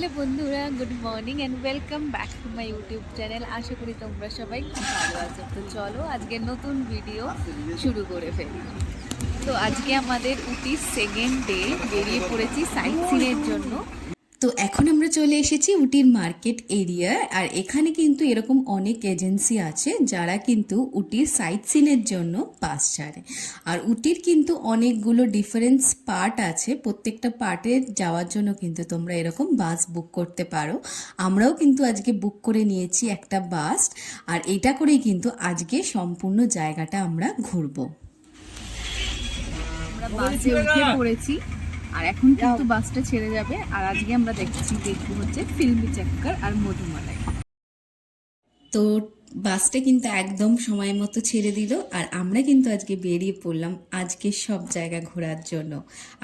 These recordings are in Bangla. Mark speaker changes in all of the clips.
Speaker 1: হ্যালো বন্ধুরা, good morning and welcome back to my YouTube channel. আশা করি তোমরা সবাই খুব ভালো আছো। তো চলো আজকে নতুন ভিডিও শুরু করে ফেলি। তো আজকে আমাদের উটির সেকেন্ড ডে, বেরিয়ে পড়েছি সাইট সিনের জন্য।
Speaker 2: তো এখন আমরা চলে এসেছি উটির মার্কেট এরিয়া। আর এখানে কিন্তু এরকম অনেক এজেন্সি আছে যারা কিন্তু উটির সাইট সিনের জন্য বাস ছাড়ে। আর উটির কিন্তু অনেকগুলো ডিফারেন্স পার্ট আছে, প্রত্যেকটা পার্টে যাওয়ার জন্য কিন্তু তোমরা এরকম বাস বুক করতে পারো। আমরাও কিন্তু আজকে বুক করে নিয়েছি একটা বাস, আর এটা করেই কিন্তু আজকে সম্পূর্ণ জায়গাটা আমরা ঘুরবো।
Speaker 1: আমরা বাসে উঠে পড়েছি আর এখন কিন্তু বাসটা ছেড়ে যাবে। আর আজকে আমরা দেখবো হচ্ছে ফিল্মি চক্কর আর মধুমালাই।
Speaker 2: তো বাসটা কিন্তু একদম সময় মতো ছেড়ে দিল, আর আমরা কিন্তু আজকে বেরিয়ে পড়লাম আজকে সব জায়গা ঘোরার জন্য।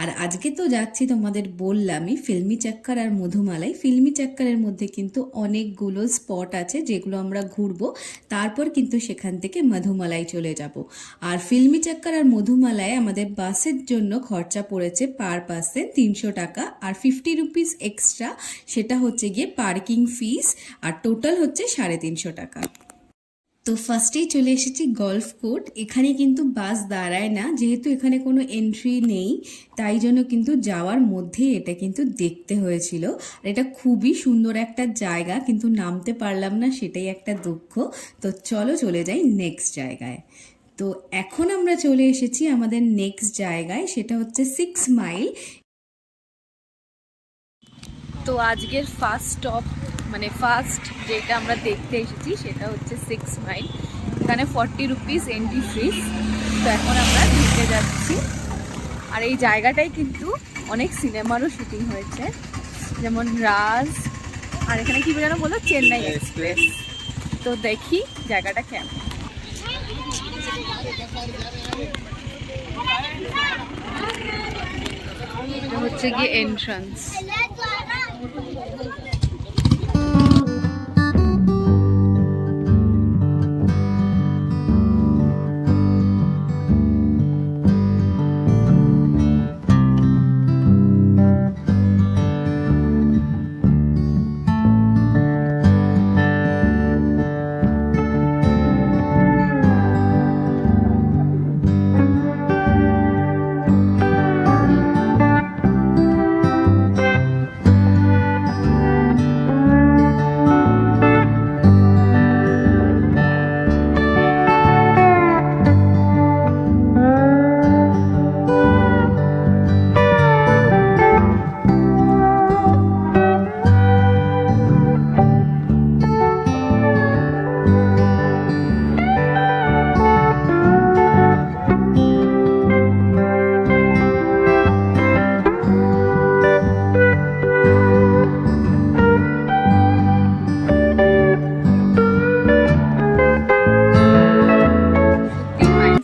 Speaker 2: আর আজকে তো যাচ্ছি, তোমাদের বললামই, ফিল্মি চক্কর আর মধুমালাই। ফিল্মি চক্করের মধ্যে কিন্তু অনেকগুলো স্পট আছে যেগুলো আমরা ঘুরবো, তারপর কিন্তু সেখান থেকে মধুমালাই চলে যাব। আর ফিল্মি চক্কর আর মধুমালায় আমাদের বাসের জন্য খরচা পড়েছে পার পার্সন 300 টাকা, আর 50 রুপিস এক্সট্রা, সেটা হচ্ছে গিয়ে পার্কিং ফিস, আর টোটাল হচ্ছে 350 টাকা। তো ফার্স্টেই চলে এসেছি গল্ফ কোর্ট। এখানে কিন্তু বাস দাঁড়ায় না, যেহেতু এখানে কোনো এন্ট্রি নেই, তাই জন্য কিন্তু যাওয়ার মধ্যেই এটা কিন্তু দেখতে হয়েছিল। আর এটা খুবই সুন্দর একটা জায়গা, কিন্তু নামতে পারলাম না, সেটাই একটা দুঃখ। তো চলো চলে যাই নেক্সট জায়গায়। তো এখন আমরা চলে এসেছি আমাদের নেক্সট জায়গায়, সেটা হচ্ছে 6 মাইল।
Speaker 1: তো আজকের ফার্স্ট স্টপ, মানে ফার্স্ট যেটা আমরা দেখতে এসেছি সেটা হচ্ছে 6 মাইল। এখানে 40 রুপিস এন্ট্রি ফিস। তো এখন আমরা ঢুকে যাচ্ছি। আর এই জায়গাটাই কিন্তু অনেক সিনেমারও শুটিং হয়েছে, যেমন রাজ, আর এখানে কি যেন বলো, চেন্নাই এক্সপ্রেস। তো দেখি জায়গাটা কেমন। এটা হচ্ছে গিয়ে এন্ট্রান্স।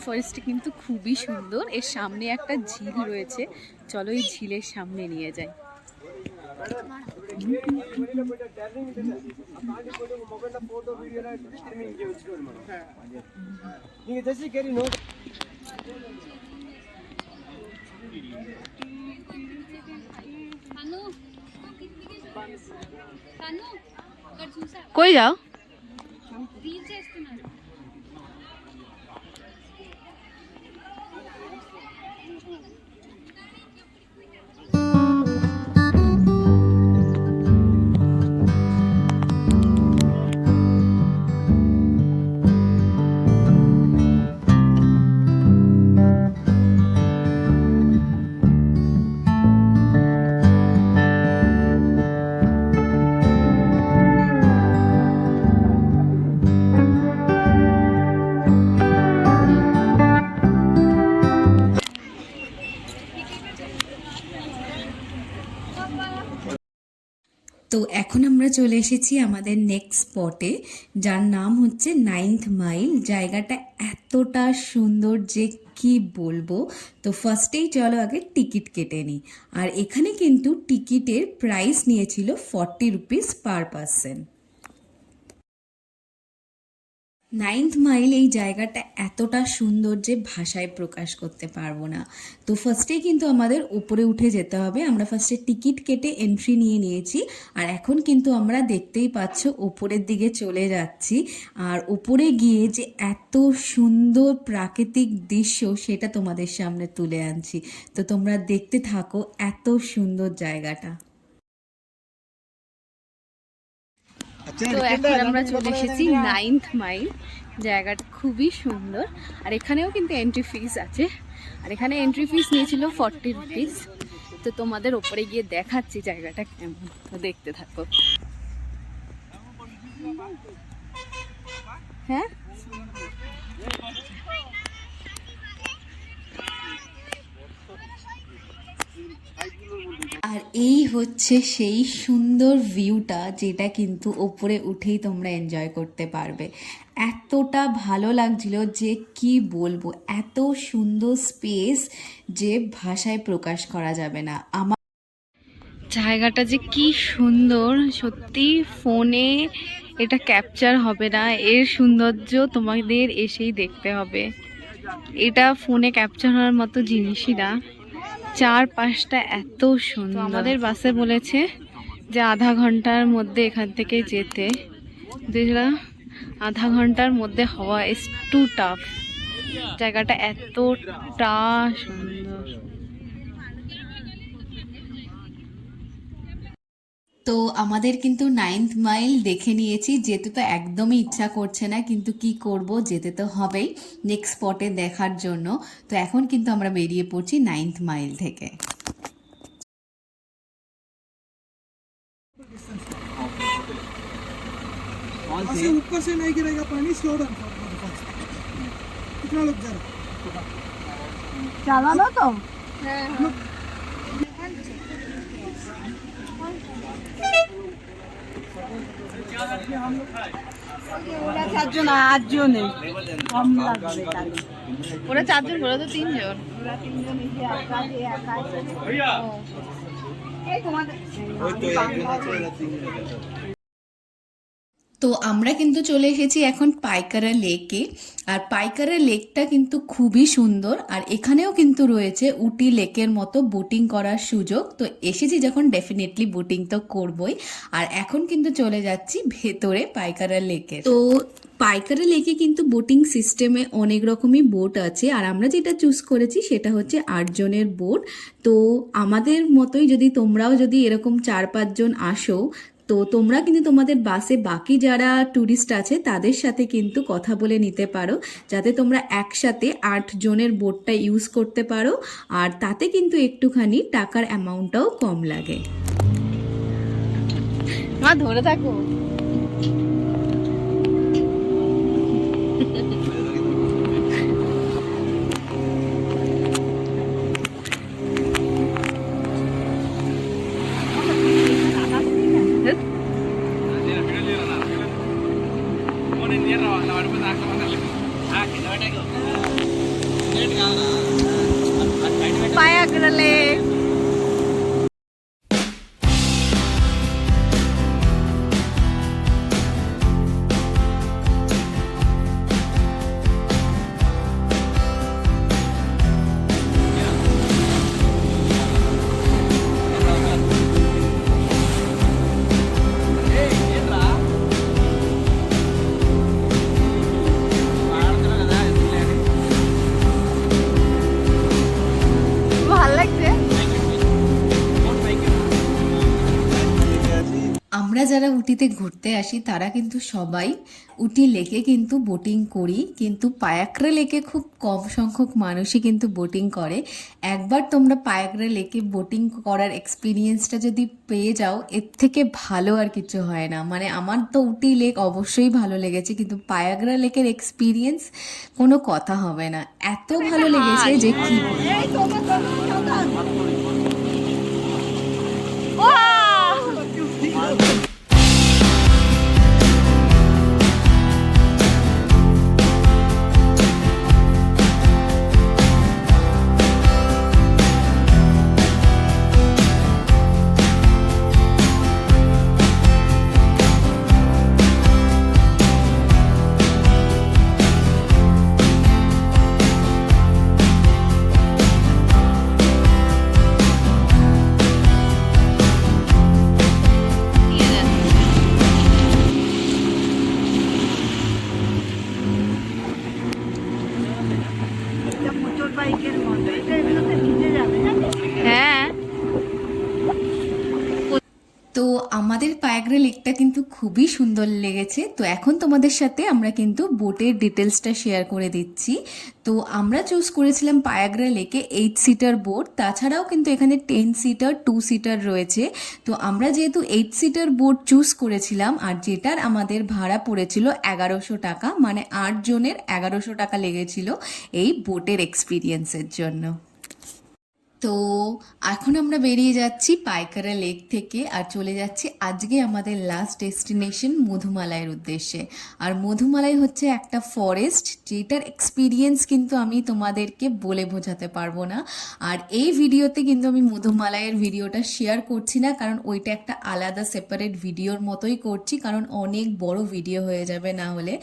Speaker 1: ফরেস্টটি কিন্তু খুবই সুন্দর। এর সামনে একটা ঝিল রয়েছে, চলো এই ঝিলের সামনে নিয়ে যাই। কই যাও?
Speaker 2: তো এখন আমরা চলে এসেছি আমাদের নেক্সট স্পটে, যার নাম হচ্ছে 9th মাইল। জায়গাটা এতটা সুন্দর যে কি বলবো। তো ফার্স্টেই চলো আগে টিকিট কেটে নিই। আর এখানে কিন্তু টিকিটের প্রাইস নিয়েছিল 40 rupees per person. Ninth mile এই জায়গাটা এতটা সুন্দর যে ভাষায় প্রকাশ করতে পারবো না। তো ফার্স্টেই কিন্তু আমাদের উপরে উঠে যেতে হবে। আমরা ফার্স্টে টিকিট কেটে এন্ট্রি নিয়ে নিয়েছি, আর এখন কিন্তু আমরা দেখতেই পাচ্ছ উপরের দিকে চলে যাচ্ছি। আর উপরে গিয়ে যে এত সুন্দর প্রাকৃতিক দৃশ্য সেটা তোমাদের সামনে তুলে আনছি। তো তোমরা দেখতে থাকো এত সুন্দর জায়গাটা।
Speaker 1: তো এখন আমরা চলে এসেছি 9th মাইল। জায়গাটা খুবই সুন্দর, আর এখানেও কিন্তু এন্ট্রি ফিস আছে, আর এখানে এন্ট্রি ফিস নিয়েছিল 40 রুপিস। তো তোমাদের ওপরে গিয়ে দেখাচ্ছি জায়গাটা কেমন, তো দেখতে থাকো। হ্যাঁ,
Speaker 2: আর এই হচ্ছে সেই সুন্দর ভিউটা যেটা কিন্তু ওপরে উঠেই তোমরা এনজয় করতে পারবে। এতটা ভালো লাগছিল যে কি বলবো, এত সুন্দর স্পেস যে ভাষায় প্রকাশ করা যাবে না। আমার
Speaker 1: জায়গাটা যে কি সুন্দর, সত্যি ফোনে এটা ক্যাপচার হবে না। এর সৌন্দর্য তোমাদের এসেই দেখতে হবে। এটা ফোনে ক্যাপচার হওয়ার মতো জিনিসই না। চারপাশটা এত সুন্দর। আমাদের বাসে বলেছে যে আধা ঘন্টার মধ্যে এখান থেকে যেতে, যেটা আধা ঘন্টার মধ্যে হওয়া ইজ টু টাফ। জায়গাটা এতটা সুন্দর।
Speaker 2: তো আমাদের কিন্তু 9th মাইল দেখে নিয়েছি, যেতে তো একদমই ইচ্ছা করছে না, কিন্তু কি করব, যেতে তো হবেই নেক্সট স্পটে দেখার জন্য। তো এখন কিন্তু আমরা বেরিয়ে পড়ছি 9th মাইল থেকে।
Speaker 3: ऊपर से नहीं गिरेगा पानी, स्लो डाउन कितना लग जा रहा
Speaker 1: চালানো তো
Speaker 4: ওরা 4 জন 8 জন কম লাগবে তাহলে।
Speaker 1: ওরা 4 জন, ওরা তো 3 জন।
Speaker 4: ওরা 3 জন এসে একা আছে। এই তোমাদের
Speaker 2: তো আমরা কিন্তু চলে এসেছি এখন পাইকারা লেকে। আর পাইকারা লেকটা কিন্তু খুবই সুন্দর, আর এখানেও কিন্তু রয়েছে উটি লেকের মতো বোটিং করার সুযোগ। তো এসেছি যখন ডেফিনেটলি বোটিং তো করবই। আর এখন কিন্তু চলে যাচ্ছি ভেতরে পাইকারা লেকে। তো পাইকারা লেকে কিন্তু বোটিং সিস্টেমে অনেক রকমই বোট আছে, আর আমরা যেটা চুজ করেছি সেটা হচ্ছে 8 জনের বোট। তো আমাদের মতোই যদি তোমরাও যদি এরকম 4-5 জন আসো, তো তোমরা কিন্তু তোমাদের বাসে বাকি যারা ট্যুরিস্ট আছে তাদের সাথে কিন্তু কথা বলে নিতে পারো, যাতে তোমরা একসাথে 8 জনের বোটটা ইউজ করতে পারো। আর তাতে কিন্তু একটুখানি টাকার অ্যামাউন্টটাও কম লাগে।
Speaker 1: মা ধরে থাকো। পায়াগ্রা লেক। ভাল লাগছে।
Speaker 2: আমরা যারা উটিতে ঘুরতে আসি তারা কিন্তু সবাই উটি লেকে কিন্তু বোটিং করি, কিন্তু পায়াগ্রা লেকে খুব কম সংখ্যক মানুষই কিন্তু বোটিং করে। একবার তোমরা পায়াগ্রা লেকে বোটিং করার এক্সপিরিয়েন্সটা যদি পেয়ে যাও, এর থেকে ভালো আর কিছু হয় না। মানে আমার তো উটি লেক অবশ্যই ভালো লেগেছে, কিন্তু পায়াগ্রা লেকের এক্সপিরিয়েন্স কোনো কথা হবে না, এত ভালো লেগেছে যে কি বলবো।
Speaker 4: এগুলোতে ভিজে যাবে জানিস?
Speaker 1: হ্যাঁ
Speaker 2: তো আমাদের পায়াগ্রা লেকটা কিন্তু খুবই সুন্দর লেগেছে। তো এখন তোমাদের সাথে আমরা কিন্তু বোটের ডিটেলসটা শেয়ার করে দিচ্ছি। তো আমরা চুজ করেছিলাম পায়াগ্রা লেকে 8 সিটার বোট, তাছাড়াও কিন্তু এখানে 10 সিটার 2 সিটার রয়েছে। তো আমরা যেহেতু 8 সিটার বোট চুজ করেছিলাম, আর যেটার আমাদের ভাড়া পড়েছিল 1100 টাকা, মানে 8 জনের 1100 টাকা লেগেছিল এই বোটের এক্সপিরিয়েন্সের জন্য। তো এখন আমরা বেরিয়ে যাচ্ছি পাইকারা লেক থেকে আর চলে যাচ্ছি আজকে আমাদের লাস্ট ডেস্টিনেশন মধুমালাইয়ের উদ্দেশ্যে। আর মধুমালাই হচ্ছে একটা ফরেস্ট, যেটার এক্সপিরিয়েন্স কিন্তু আমি তোমাদেরকে বলে বোঝাতে পারবো না। আর এই ভিডিওতে কিন্তু আমি মধুমালাইয়ের ভিডিওটা শেয়ার করছি না, কারণ ওইটা একটা আলাদা সেপারেট ভিডিওর মতোই করছি, কারণ অনেক বড় ভিডিও হয়ে যাবে না হলে।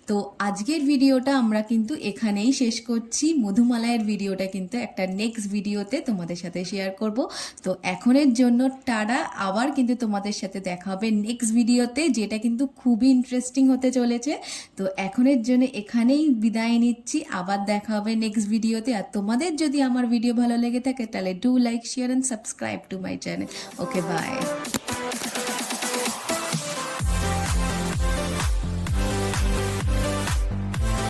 Speaker 2: তো আজকের ভিডিওটা আমরা কিন্তু এখানেই শেষ করছি। মধুমালাইয়ের ভিডিওটা কিন্তু একটা নেক্সট ভিডিওতে তোমাদের সাথে শেয়ার করব। তো এখনের জন্য টাটা, আবার কিন্তু তোমাদের সাথে দেখা হবে নেক্সট ভিডিওতে, যেটা কিন্তু খুবই ইন্টারেস্টিং হতে চলেছে। তো এখনের জন্য এখানেই বিদায় নিচ্ছি, আবার দেখা হবে নেক্সট ভিডিওতে। আর তোমাদের যদি আমার ভিডিও ভালো লেগে থাকে তাহলে do like, share and subscribe to my channel. Okay, by.